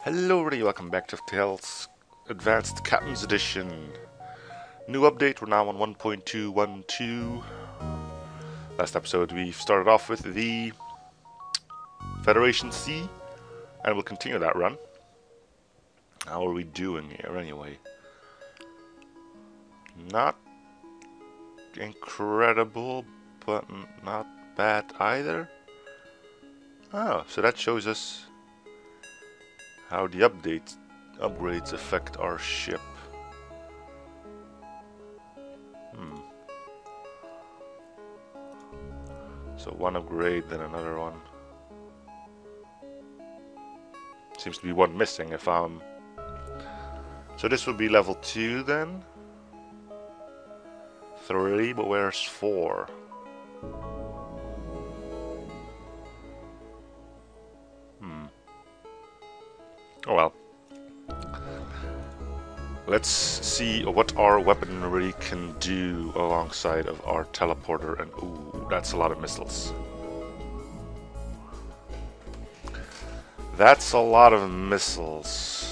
Hello everybody, welcome back to FTL's Advanced Captain's Edition. New update, we're now on 1.212. Last episode we started off with the Federation C, and we'll continue that run. How are we doing here anyway? Not incredible, but not bad either. Oh, so that shows us how the upgrades affect our ship. So one upgrade, then another one. Seems to be one missing if I'm... So this would be level 2 then? 3, but where's 4? Oh well. Let's see what our weaponry can do alongside of our teleporter, and ooh, that's a lot of missiles. That's a lot of missiles.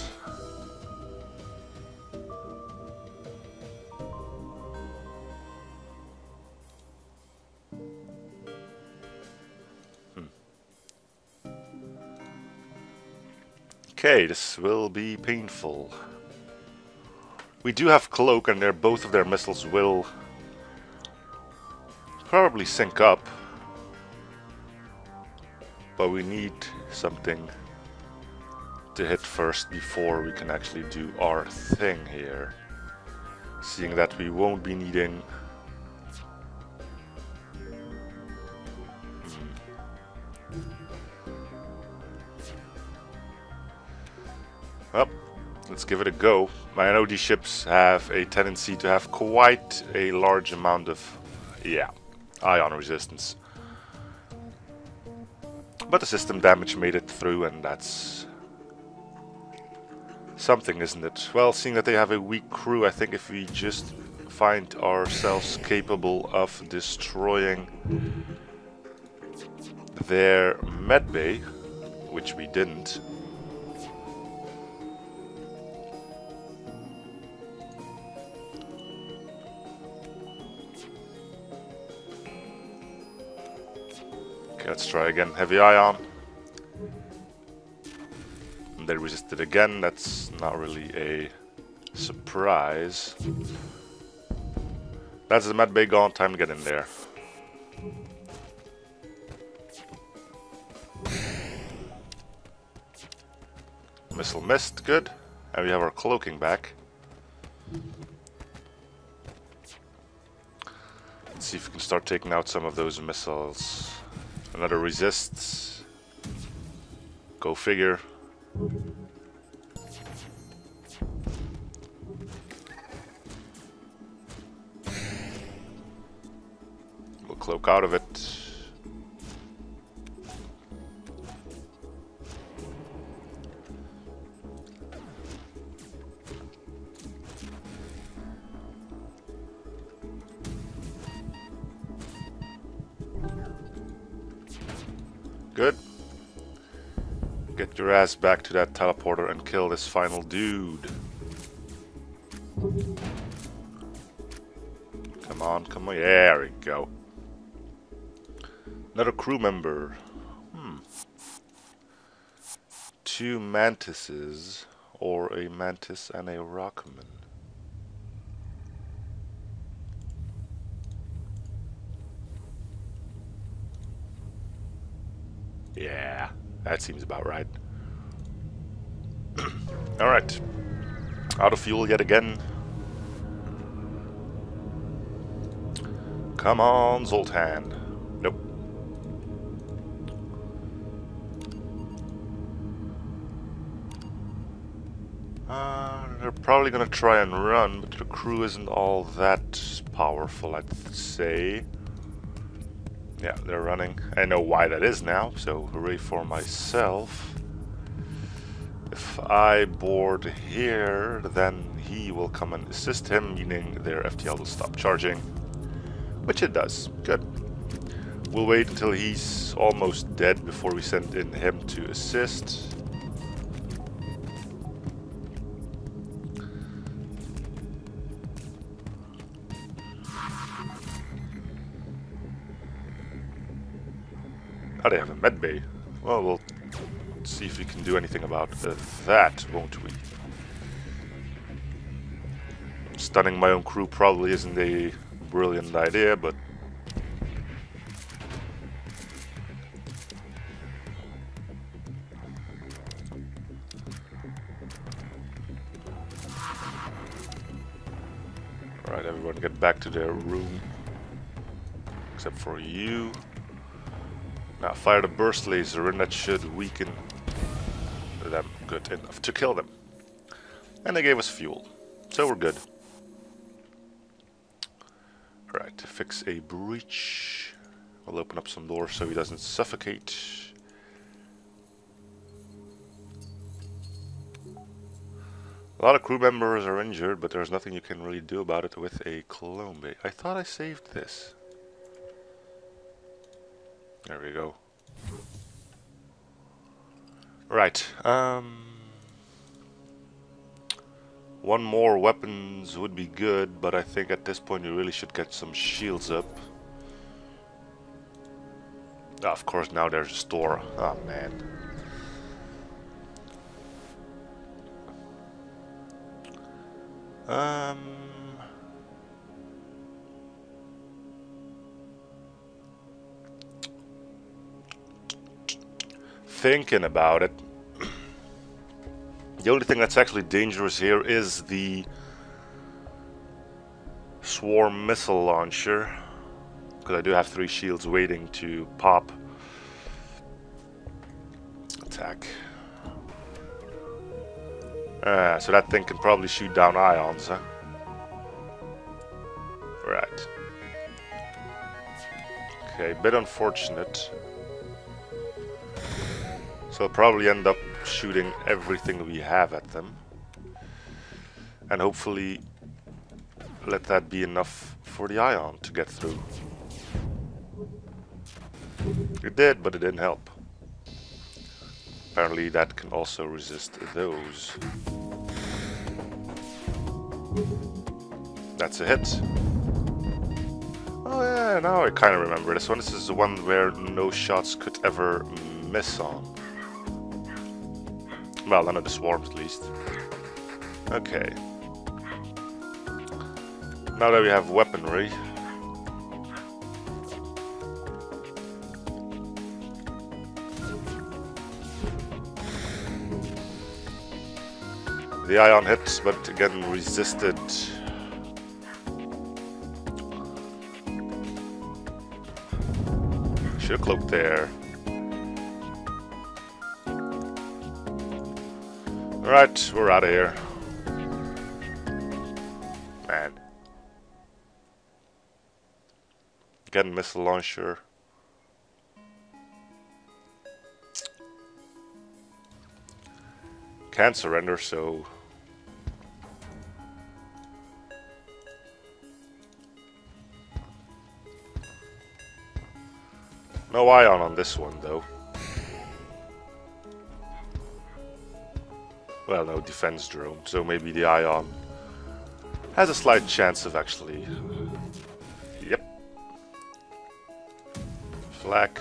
Okay, this will be painful. We do have Cloak, and both of their missiles will probably sync up. But we need something to hit first before we can actually do our thing here. Seeing that we won't be needing... Well, let's give it a go. I know these ships have a tendency to have quite a large amount of, ion resistance. But the system damage made it through, and that's something, isn't it? Well, seeing that they have a weak crew, I think if we just find ourselves capable of destroying their medbay, which we didn't. Let's try again. Heavy ion. And they resisted again. That's not really a surprise. That's the med bay gone. Time to get in there. Missile missed. Good. And we have our cloaking back. Let's see if we can start taking out some of those missiles. Another resists. Go figure. We'll cloak out of it. Good. Get your ass back to that teleporter and kill this final dude. Come on, come on. Yeah, there we go. Another crew member. 2 mantises, or a mantis and a rockman. Yeah, that seems about right. Alright. Out of fuel yet again. Come on, Zoltan. Nope. They're probably gonna try and run, but the crew isn't all that powerful, I'd say. Yeah, they're running. I know why that is now, so hooray for myself. If I board here, then he will come and assist him, meaning their FTL will stop charging. Which it does. Good. We'll wait until he's almost dead before we send in him to assist. Oh, they have a med bay. Well, we'll see if we can do anything about that, won't we? Stunning my own crew probably isn't a brilliant idea, but... Alright, everyone get back to their room. Except for you. Now fire the burst laser and that should weaken them good enough to kill them. And they gave us fuel. So we're good. Right, fix a breach. We'll open up some doors so he doesn't suffocate. A lot of crew members are injured, but there's nothing you can really do about it with a clone bay. I thought I saved this. There we go. Right, one more weapons would be good, but I think at this point you really should get some shields up. Ah, of course, now there's a store. Oh man. Thinking about it. The only thing that's actually dangerous here is the swarm missile launcher, because I do have 3 shields waiting to pop. Attack. So that thing can probably shoot down ions, huh? Right. Okay, bit unfortunate. So I'll probably end up shooting everything we have at them. And hopefully let that be enough for the ion to get through. It did, but it didn't help. Apparently that can also resist those. That's a hit. Oh yeah, now I kind of remember this one. This is the one where no shots could ever miss on. Well, none of the swarms at least. Okay. Now that we have weaponry. The ion hits, but again resisted. Should have cloaked there. Alright, we're out of here. Man. Again, missile launcher. Can't surrender, so... No ion on this one, though. Well, no defense drone, so maybe the ion has a slight chance of actually... Yep. Flak.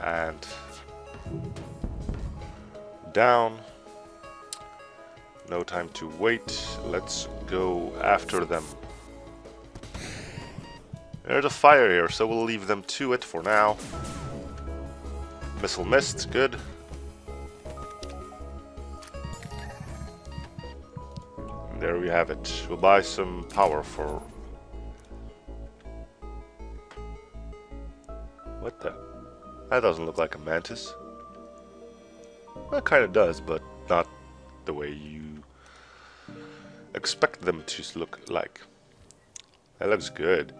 And... down. No time to wait. Let's go after them. There's a fire here, so we'll leave them to it for now. Missile missed, good. And there we have it. We'll buy some power for... What the... That doesn't look like a mantis. Well, it kind of does, but not the way you expect them to look like. That looks good.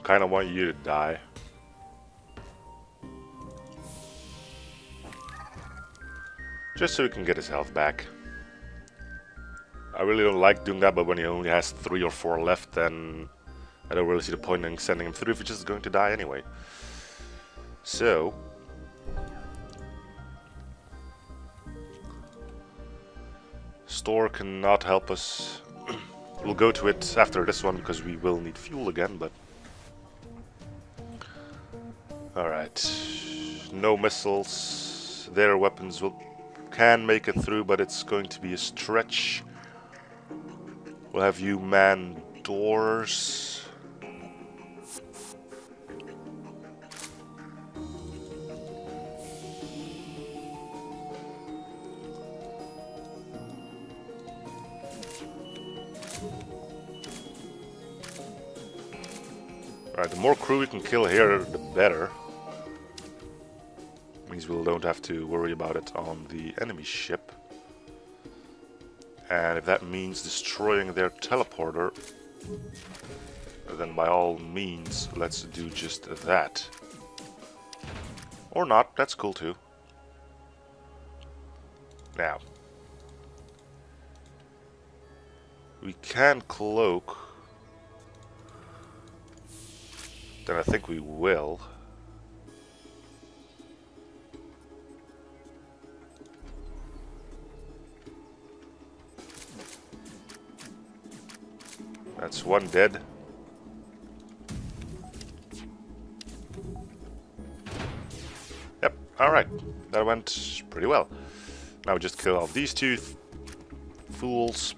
Kind of want you to die. Just so he can get his health back. I really don't like doing that, but when he only has 3 or 4 left, then I don't really see the point in sending him through if he's just going to die anyway. So... Store cannot help us. We'll go to it after this one because we will need fuel again, but... Alright. No missiles. Their weapons can make it through, but it's going to be a stretch. We'll have you man doors. Alright, the more crew we can kill here, the better. Means we don't have to worry about it on the enemy ship. And if that means destroying their teleporter, then by all means, let's do just that. Or not, that's cool too. Now, we can cloak. Then I think we will. That's one dead. Yep, alright. That went pretty well. Now we just kill off these two fools.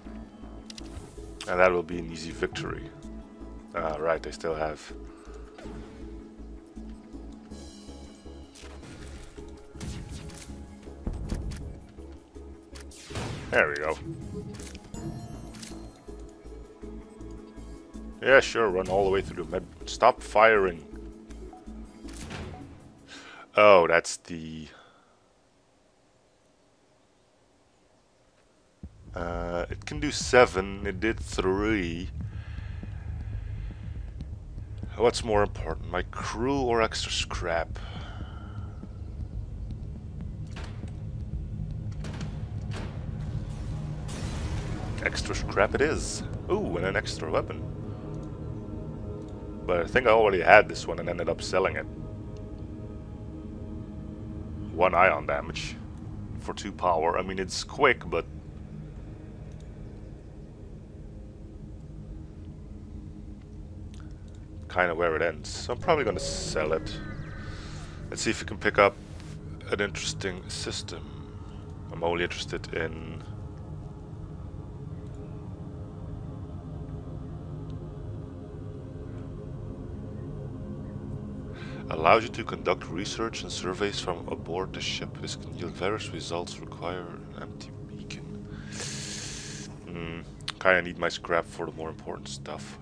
And that will be an easy victory. Right, they still have... There we go. Yeah, sure, run all the way through the med. Stop firing. Oh, that's the... it can do 7, it did 3. What's more important, my crew or extra scrap? Extra scrap it is. Ooh, and an extra weapon. But I think I already had this one and ended up selling it. 1 ion damage for 2 power. I mean, it's quick, but... kind of where it ends. So I'm probably going to sell it. Let's see if we can pick up an interesting system. I'm only interested in... allows you to conduct research and surveys from aboard the ship. This can yield various results, require an empty beacon. Kinda need my scrap for the more important stuff.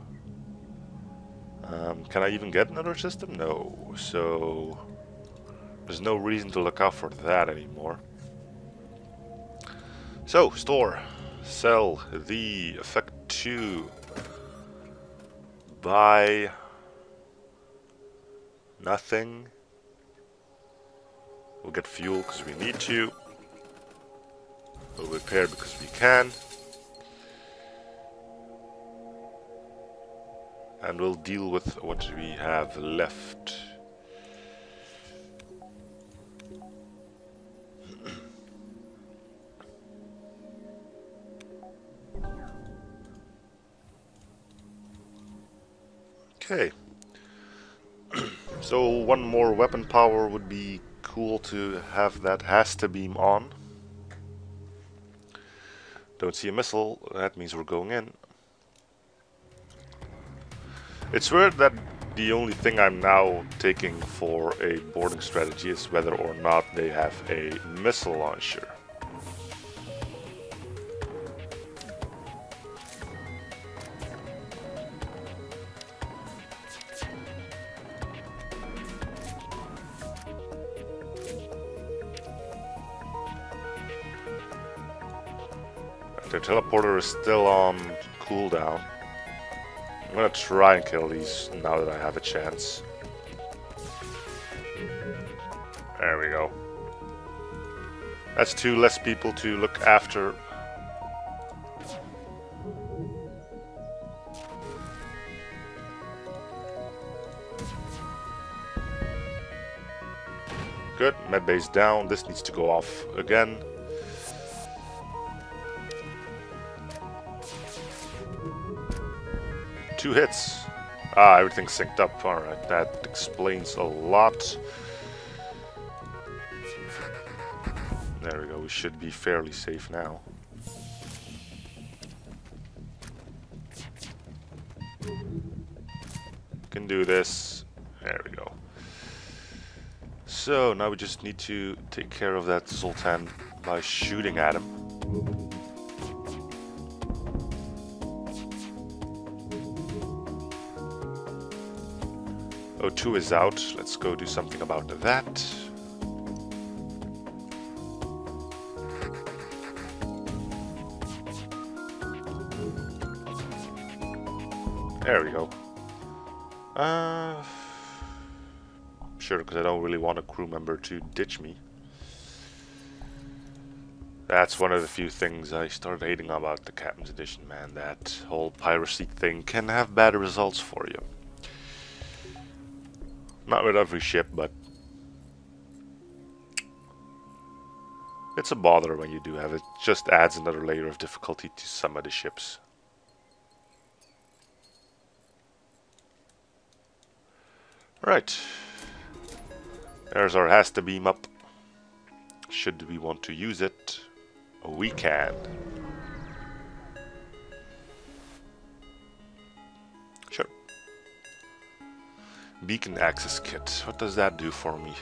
Can I even get another system? No. So there's no reason to look out for that anymore. So, store. Sell the effect 2. Buy nothing. We'll get fuel because we need to. We'll repair because we can. And we'll deal with what we have left. Okay. So one more weapon power would be cool to have that Hasta beam on. Don't see a missile, that means we're going in. It's weird that the only thing I'm now taking for a boarding strategy is whether or not they have a missile launcher. Their teleporter is still on cooldown. I'm gonna try and kill these now that I have a chance. There we go. That's 2 less people to look after. Good, medbase down. This needs to go off again. 2 hits. Ah, everything's synced up. Alright, that explains a lot. There we go, we should be fairly safe now. Can do this. There we go. So now we just need to take care of that Zoltan by shooting at him. O2 is out. Let's go do something about that. There we go. Sure, because I don't really want a crew member to ditch me. That's one of the few things I started hating about the Captain's Edition, man. That whole piracy thing can have bad results for you. Not with every ship, but it's a bother when you do have it. It just adds another layer of difficulty to some of the ships. Right. There's our Hasta beam up. Should we want to use it, we can. Sure. Beacon access kit. What does that do for me?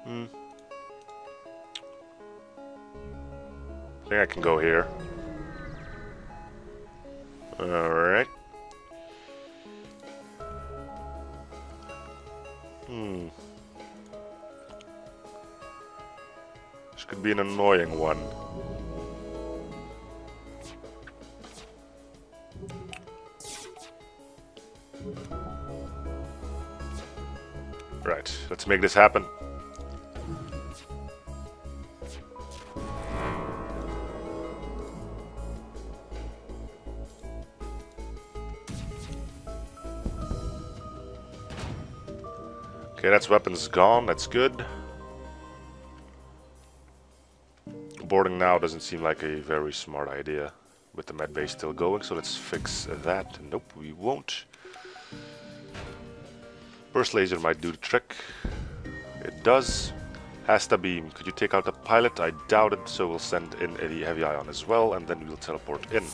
I think I can go here. Alright. This could be an annoying one. Right, let's make this happen. Okay, that's weapons gone, that's good. Boarding now doesn't seem like a very smart idea with the med base still going, so let's fix that. Nope, we won't. Burst laser might do the trick. It does. Hasta beam, could you take out the pilot? I doubt it, so we'll send in a heavy ion as well, and then we'll teleport in.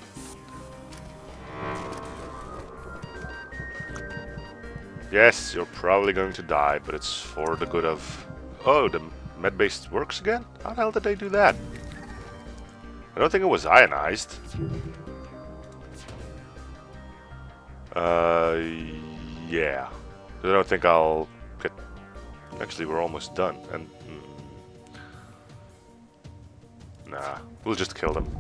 Yes, you're probably going to die, but it's for the good of... Oh, the med-base works again? How the hell did they do that? I don't think it was ionized. Yeah. I don't think I'll get... Actually, we're almost done, and... Nah, we'll just kill them.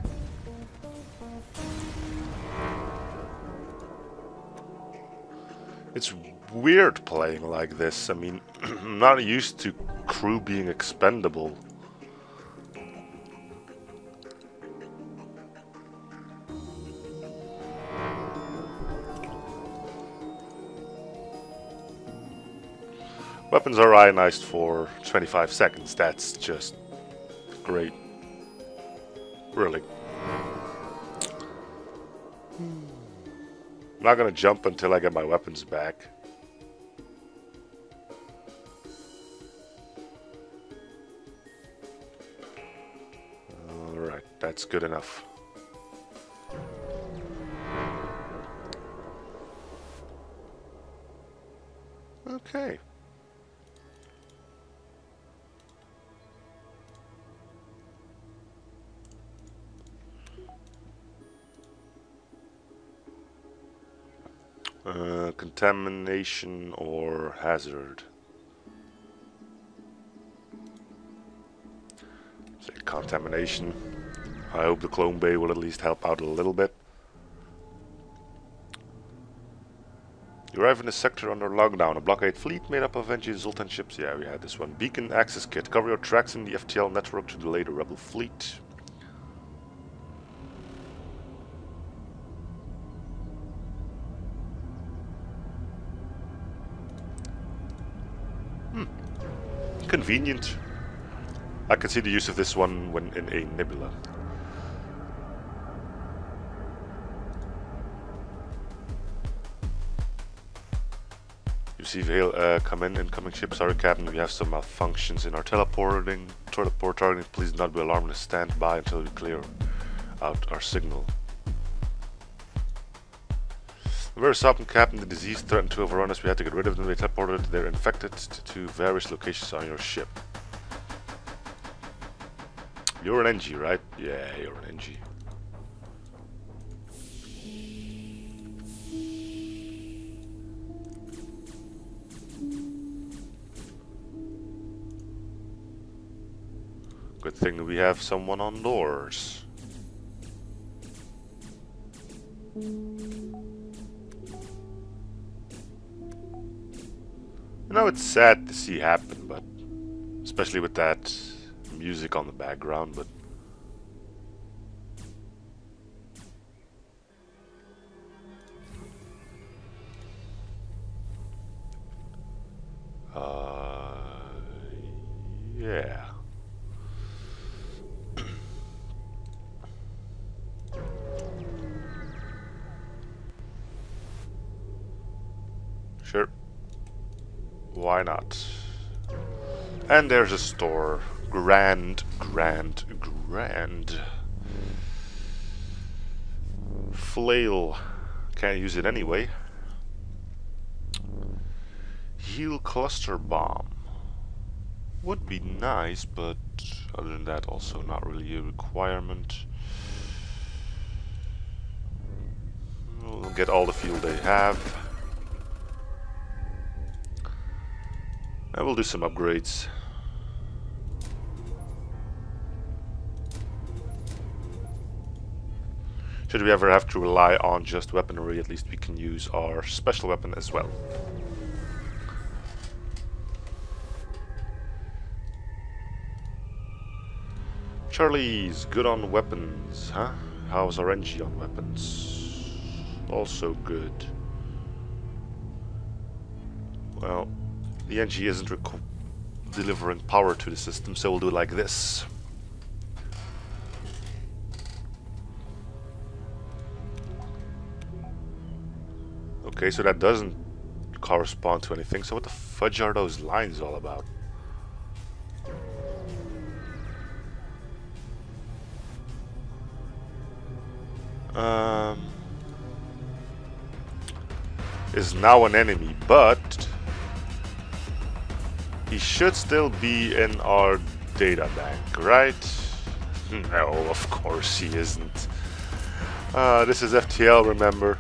It's weird playing like this. I mean, I'm not used to crew being expendable. Weapons are ionized for 25 seconds. That's just great. Really. I'm not gonna jump until I get my weapons back. Alright, that's good enough. Okay. Contamination or hazard. Say contamination. I hope the clone bay will at least help out a little bit. You arrive in the sector under lockdown. A blockade fleet made up of NG Zoltan ships. Yeah, we had this one. Beacon access kit. Cover your tracks in the FTL network to delay the rebel fleet. Convenient. I can see the use of this one when in a nebula. You see come in, incoming ship. Sorry, Captain, we have some malfunctions in our teleport targeting. Please do not be alarmed and stand by until we clear out our signal. Very often, Captain, the disease threatened to overrun us. We had to get rid of them. They teleported. They're infected to various locations on your ship. You're an NG, right? Yeah, you're an NG. Good thing we have someone on doors. You know, it's sad to see happen, but especially with that music on the background, but yeah. Sure. Why not? And there's a store. Grand. Flail. Can't use it anyway. Heal cluster bomb. Would be nice, but other than that, also not really a requirement. We'll get all the fuel they have. And we'll do some upgrades. Should we ever have to rely on just weaponry, at least we can use our special weapon as well. Charlie's good on weapons, huh? How's our NG on weapons? Also good. Well, the NG isn't delivering power to the system, so we'll do it like this. Okay, so that doesn't correspond to anything, so what the fudge are those lines all about? Is now an enemy, but he should still be in our data bank, right? No, of course he isn't. This is FTL, remember?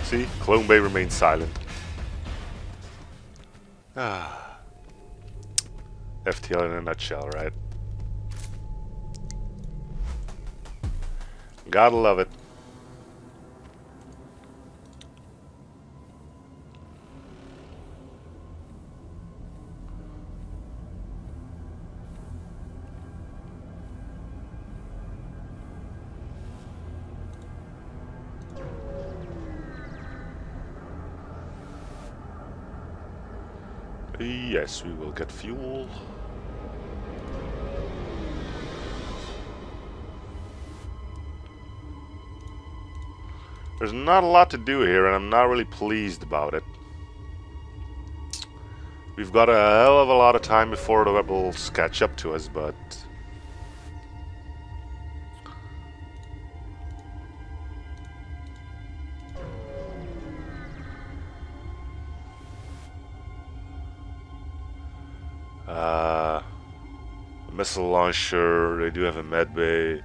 See, Clone Bay remains silent. FTL in a nutshell, right? Gotta love it. Yes, we will get fuel. There's not a lot to do here, and I'm not really pleased about it. We've got a hell of a lot of time before the rebels catch up to us, but... missile launcher, they do have a med bay.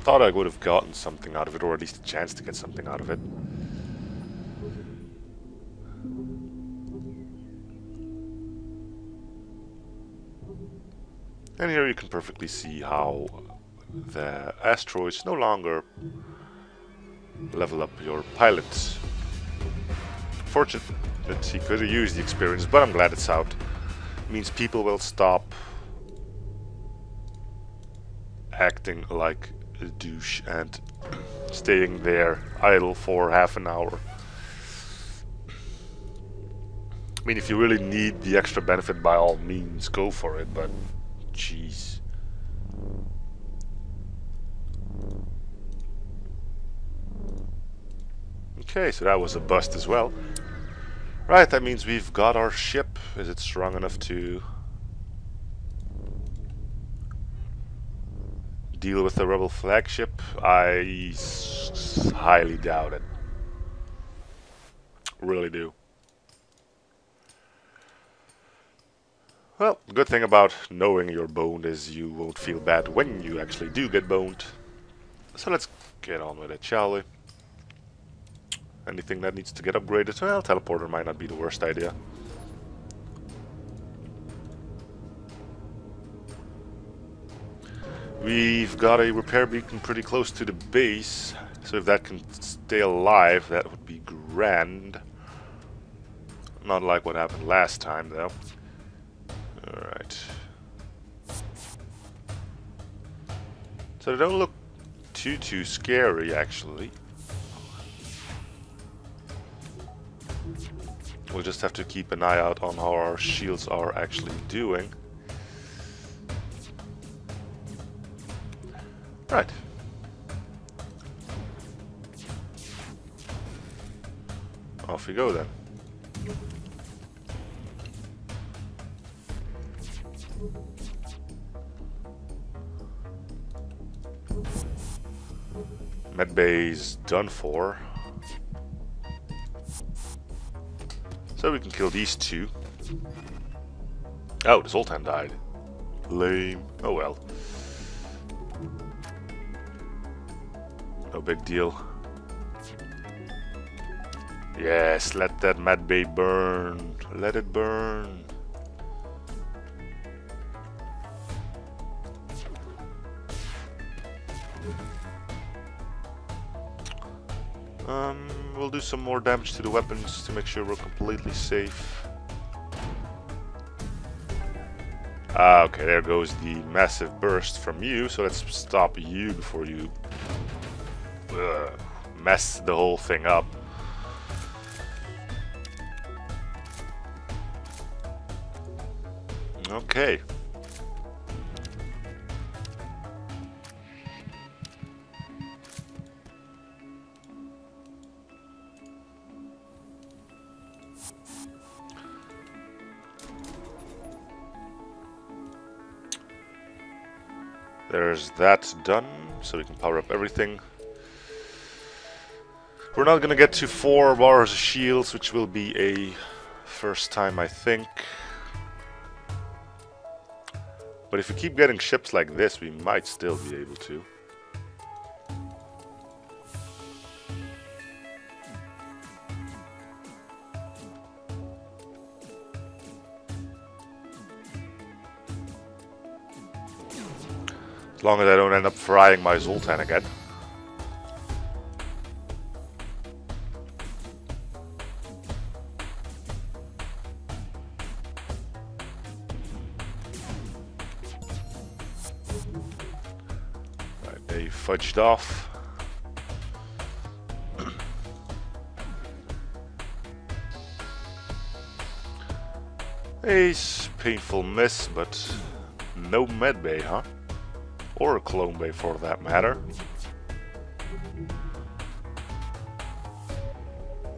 Thought I would have gotten something out of it, or at least a chance to get something out of it. And here you can perfectly see how the asteroids no longer level up your pilots. Fortunate that he could have used the experience, but I'm glad it's out. It means people will stop acting like a douche and staying there idle for half an hour. I mean, if you really need the extra benefit, by all means, go for it, but jeez. Okay, so that was a bust as well. Right, that means we've got our ship. Is it strong enough to deal with the rebel flagship? I highly doubt it. Really do. Well, the good thing about knowing you're boned is you won't feel bad when you actually do get boned. So let's get on with it, shall we? Anything that needs to get upgraded? Well, teleporter might not be the worst idea. We've got a repair beacon pretty close to the base, so if that can stay alive, that would be grand. Not like what happened last time, though. Alright. So they don't look too scary, actually. We'll just have to keep an eye out on how our shields are actually doing. Right. Off we go then. Medbay's done for. So we can kill these two. Oh, the Zoltan died. Lame. Oh well. No big deal. Yes, let that Medbay burn. Let it burn. We'll do some more damage to the weapons to make sure we're completely safe. Ah, okay, there goes the massive burst from you, so let's stop you before you mess the whole thing up. Okay. There's that done, so we can power up everything. We're not gonna get to 4 bars of shields, which will be a first time, I think. But if we keep getting ships like this, we might still be able to. As long as I don't end up frying my Zoltan again. Right, they fudged off. A painful miss, but no medbay, huh? Or a clone bay for that matter.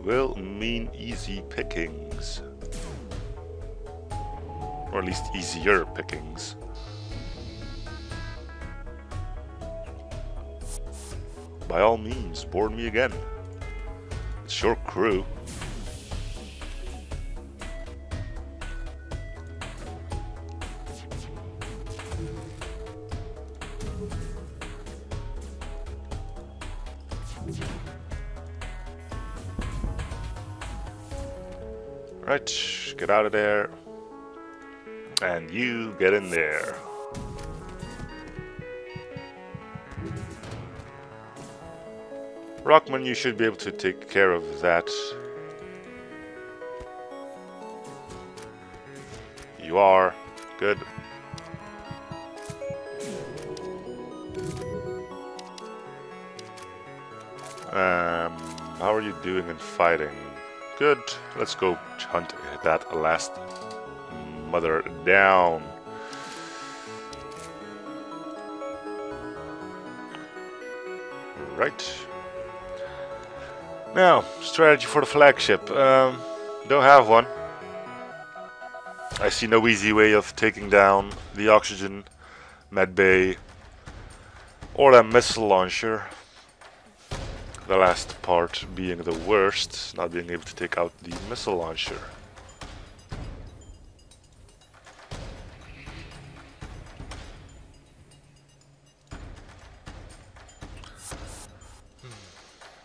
Will mean easy pickings. Or at least easier pickings. By all means, board me again. It's your crew. Right, get out of there. And you get in there. Rockman, you should be able to take care of that. You are. Good. How are you doing in fighting? Good. Let's go hunt that last mother down. Right. Now, strategy for the flagship. Don't have one. I see no easy way of taking down the oxygen, medbay, or a missile launcher. The last part being the worst, not being able to take out the missile launcher.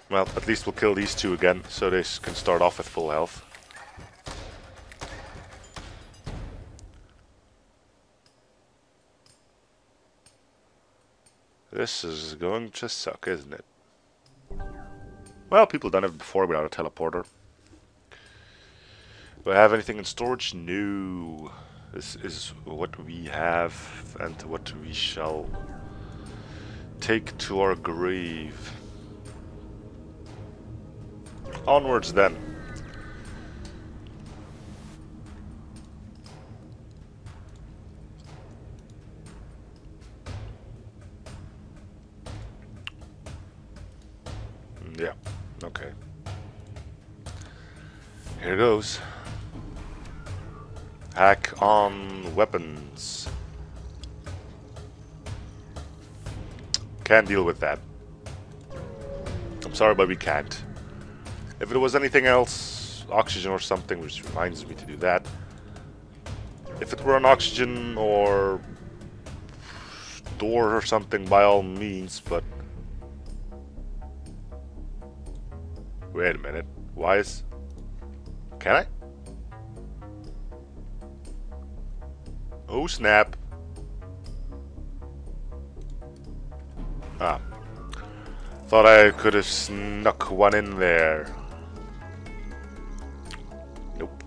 Well, at least we'll kill these two again, so they can start off with full health. This is going to suck, isn't it? Well, people done it before without a teleporter. Do I have anything in storage? No. This is what we have and what we shall take to our grave. Onwards then. Yeah, okay. Here goes. Hack on weapons. Can't deal with that. I'm sorry, but we can't. If it was anything else, oxygen or something, which reminds me to do that. If it were an oxygen or door or something, by all means, but... Wait a minute. Why is... Can I? Oh snap. Ah. Thought I could have snuck one in there. Nope.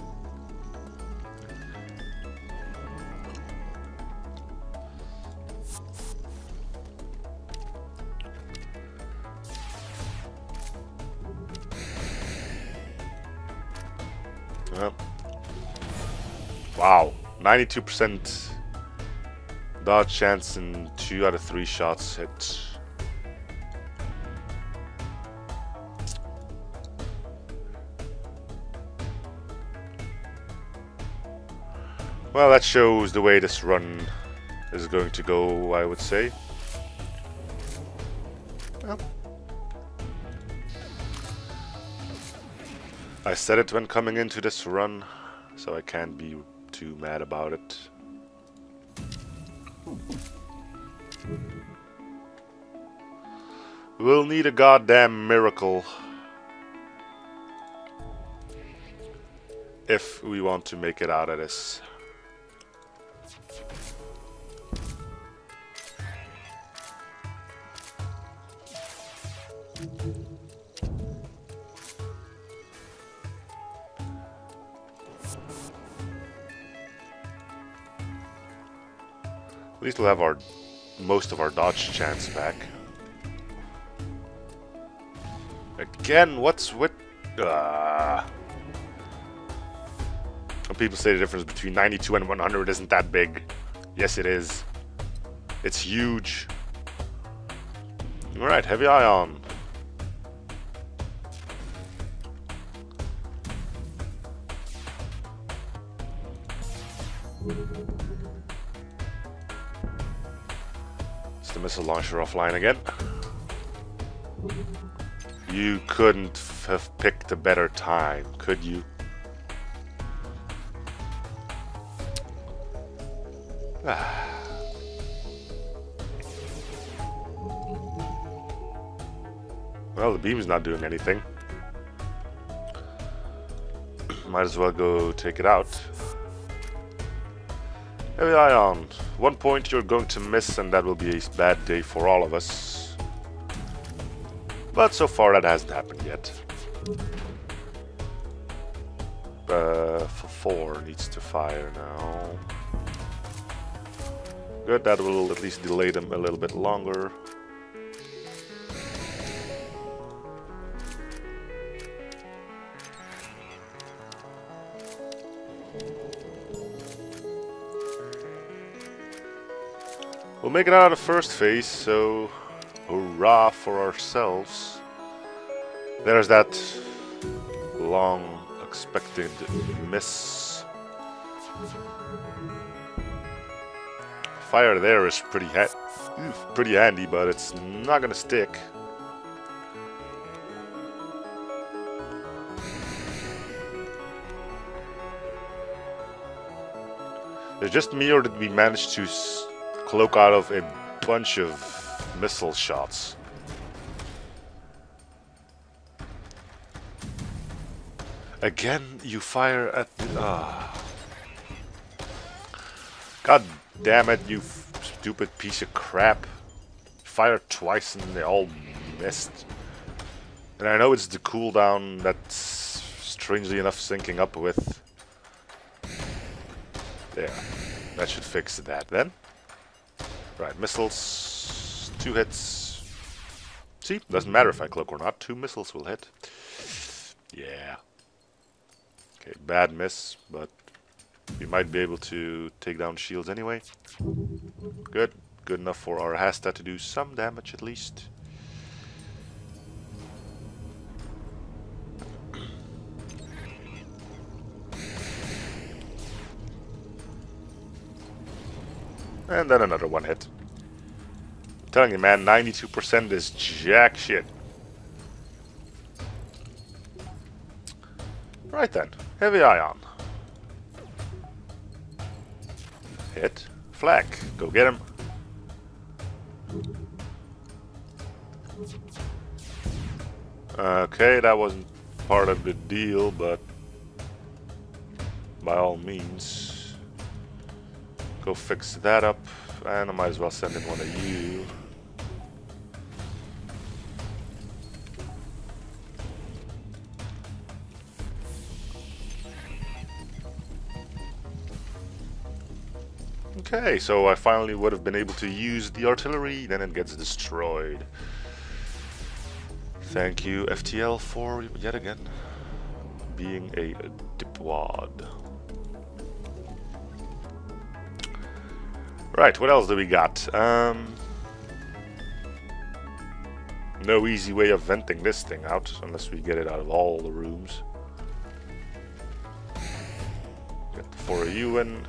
Well. Wow. 92% dodge chance and 2 out of 3 shots hit. Well, that shows the way this run is going to go, I would say. Well, I said it when coming into this run, so I can't be too mad about it. We'll need a goddamn miracle if we want to make it out of this. At least we'll have most of our dodge chance back. Again, what's with... When people say the difference between 92 and 100 isn't that big. Yes, it is. It's huge. Alright, heavy ion. Is the missile launcher offline again? You couldn't have picked a better time, could you? Well, the beam's not doing anything. Might as well go take it out. Heavy ion. 1 point you're going to miss, and that will be a bad day for all of us. But so far that hasn't happened yet. For 4 needs to fire now. Good, that will at least delay them a little bit longer. We'll make it out of the first phase, so hurrah for ourselves. There's that long expected miss. Fire there is pretty handy, but it's not gonna stick. It's just me, or did we manage to cloak out of a bunch of missile shots? Again, you fire at the... God damn it, you stupid piece of crap. Fired twice and they all missed. And I know it's the cooldown that's strangely enough syncing up with. There. That should fix that then. Right, missiles. 2 hits. See, doesn't matter if I cloak or not. 2 missiles will hit. Yeah. Okay, bad miss, but we might be able to take down shields anyway. Good. Good enough for our Hasta to do some damage at least. And then another one hit. I'm telling you, man, 92% is jack shit. Right then, heavy ion. Hit. Flak. Go get him. Okay, that wasn't part of the deal, but by all means, go fix that up, and I might as well send in one of you. Okay, so I finally would have been able to use the artillery, then it gets destroyed. Thank you, FTL, for yet again being a dipwad. Right, what else do we got? No easy way of venting this thing out, unless we get it out of all the rooms. Get the 4 of you in.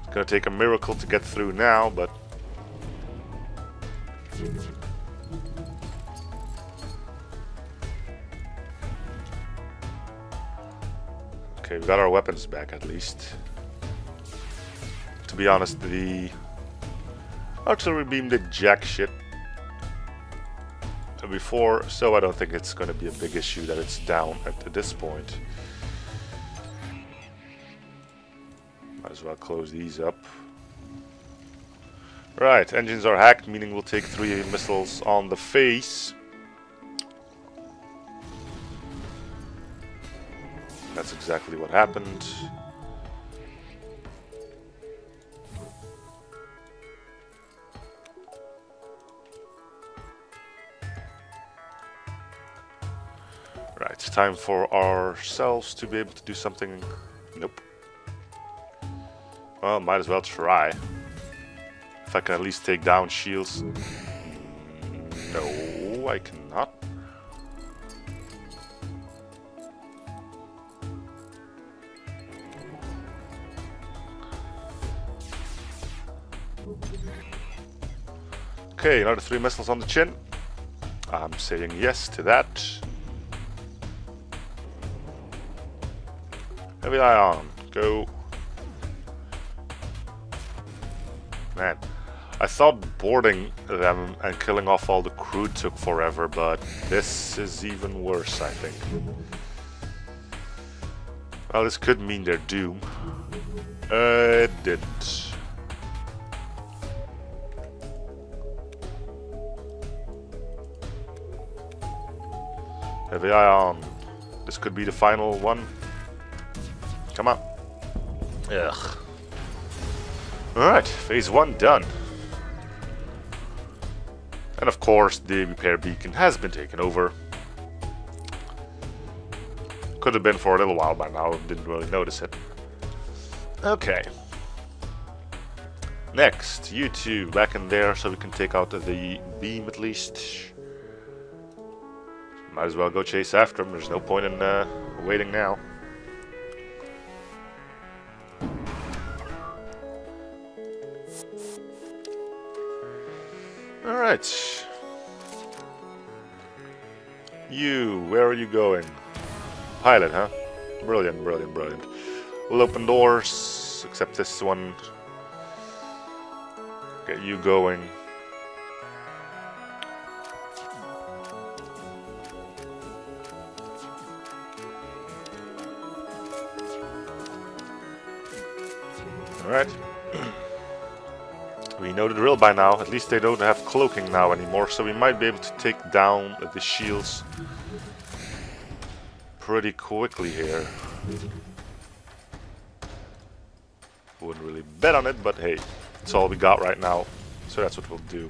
It's gonna take a miracle to get through now, but... Okay, we got our weapons back at least. To be honest, the artillery beam did jack shit before, so I don't think it's going to be a big issue that it's down at this point. Might as well close these up. Right, engines are hacked, meaning we'll take 3 missiles on the face. That's exactly what happened. Right, it's time for ourselves to be able to do something. Nope. Well, might as well try. If I can at least take down shields. No, I cannot. Okay, another 3 missiles on the chin. I'm saying yes to that. Heavy ion, go. Man, I thought boarding them and killing off all the crew took forever, but this is even worse, I think. Well, this could mean their doom. It didn't. Heavy ion. This could be the final one. Come on. Ugh. Alright, phase 1 done. And of course, the repair beacon has been taken over. Could have been for a little while by now, didn't really notice it. Okay. Next, you two back in there so we can take out the beam at least. Might as well go chase after him. There's no point in waiting now. Alright. You, where are you going? Pilot, huh? Brilliant, brilliant, brilliant. We'll open doors, except this one. Get you going. Alright. We know the drill by now. At least they don't have cloaking now anymore, so we might be able to take down the shields pretty quickly here. Wouldn't really bet on it, but hey, it's all we got right now, so that's what we'll do.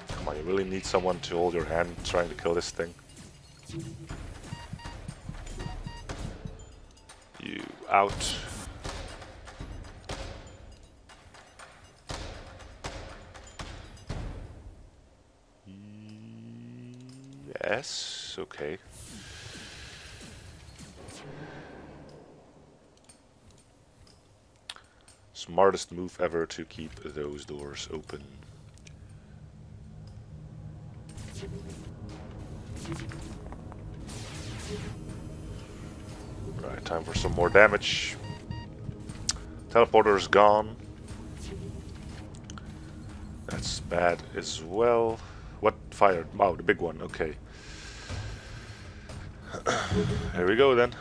Come on, you really need someone to hold your hand trying to kill this thing. You out. Yes, okay. Smartest move ever to keep those doors open. Right, time for some more damage. Teleporter's gone. That's bad as well. What fired? Wow, the big one, okay. Here we go then.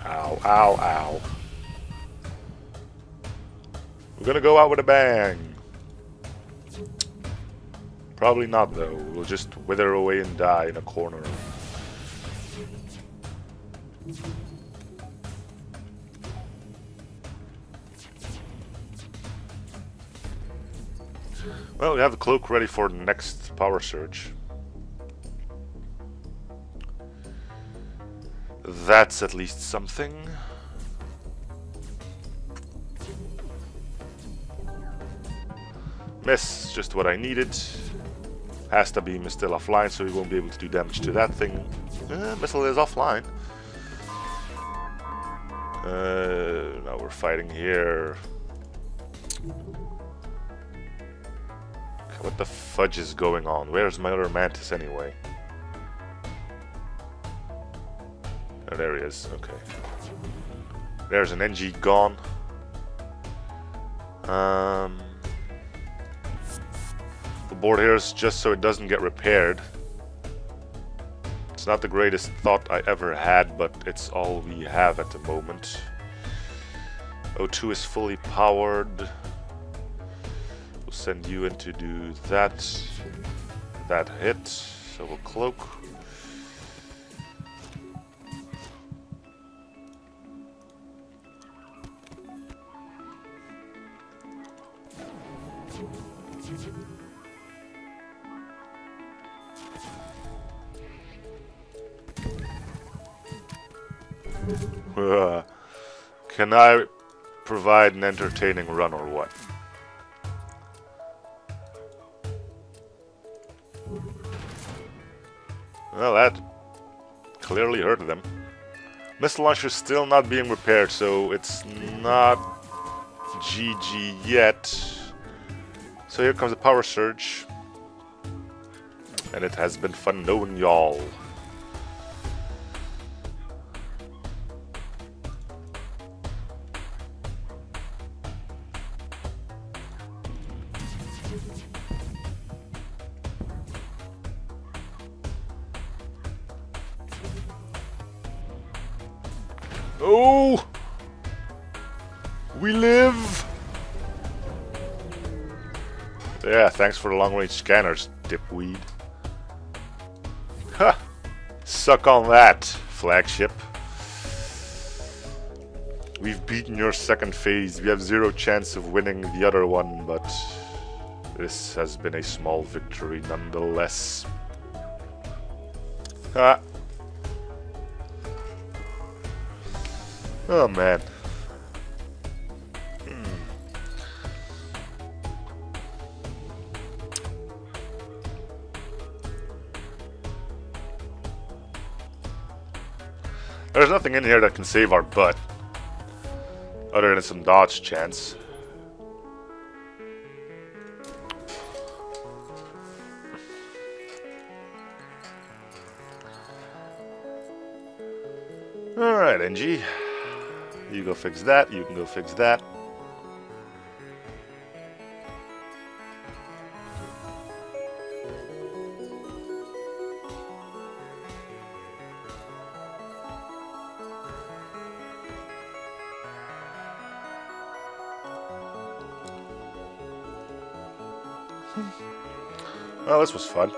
Ow, ow, ow. We're gonna go out with a bang. Probably not though. We'll just wither away and die in a corner. Well, we have the cloak ready for the next power surge. That's at least something. Miss, just what I needed. Hasta beam is still offline, so we won't be able to do damage to that thing. Missile is offline. Now we're fighting here. What the fudge is going on? Where's my other mantis anyway? Oh, there he is. Okay. There's an NG gone. The board here is just so it doesn't get repaired. It's not the greatest thought I ever had, but it's all we have at the moment. O2 is fully powered. We'll send you in to do that. That hit, so we'll cloak. Can I provide an entertaining run or what? Well, that clearly hurt them. Missile launcher is still not being repaired, so it's not GG yet. So here comes the power surge. And it has been fun knowing y'all. Oh! We live! Yeah, thanks for the long-range scanners, dipweed. Ha! Suck on that, flagship. We've beaten your second phase. We have zero chance of winning the other one, but this has been a small victory nonetheless. Ah. Oh man. There's nothing in here that can save our butt, other than some dodge chance. Alright, NG. You go fix that, you can go fix that. Well, this was fun.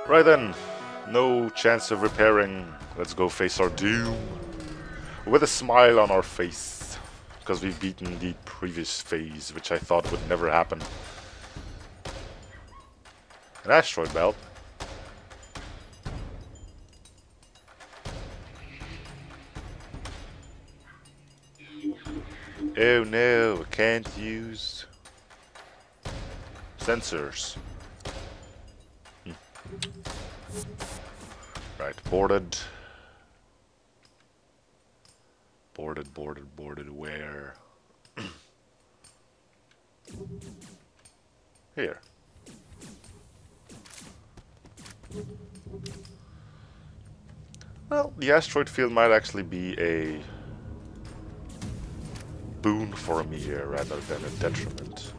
Right then, no chance of repairing. Let's go face our doom with a smile on our face, because we've beaten the previous phase, which I thought would never happen. An asteroid belt. Oh no, I can't use sensors. Right, boarded. Boarded, where? Here. Well, the asteroid field might actually be a boon for me here rather than a detriment.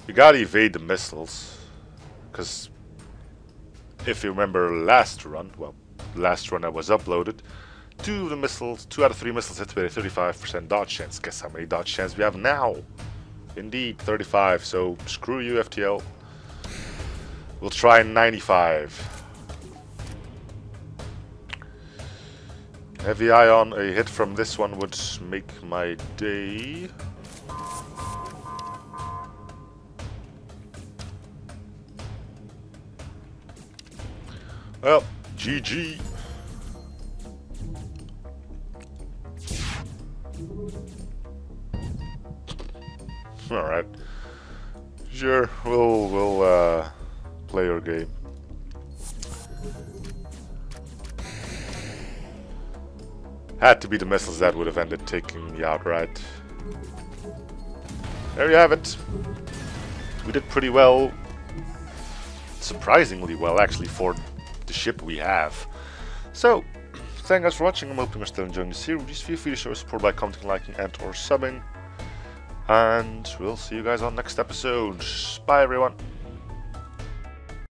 You gotta evade the missiles, because if you remember last run that was uploaded, 2 out of 3 missiles hit with a 35% dodge chance. Guess how many dodge chance we have now? Indeed, 35, so screw you, FTL. We'll try 95. Heavy ion, a hit from this one would make my day. Well, GG. Alright. Sure, we'll play your game. Had to be the missiles that would have ended taking me out, right? There you have it. We did pretty well. Surprisingly well, actually, for the ship we have. So, thank you guys for watching. I'm hoping you're still enjoying the series. Feel free to show support by commenting, liking, and or subbing. And we'll see you guys on next episode. Bye, everyone.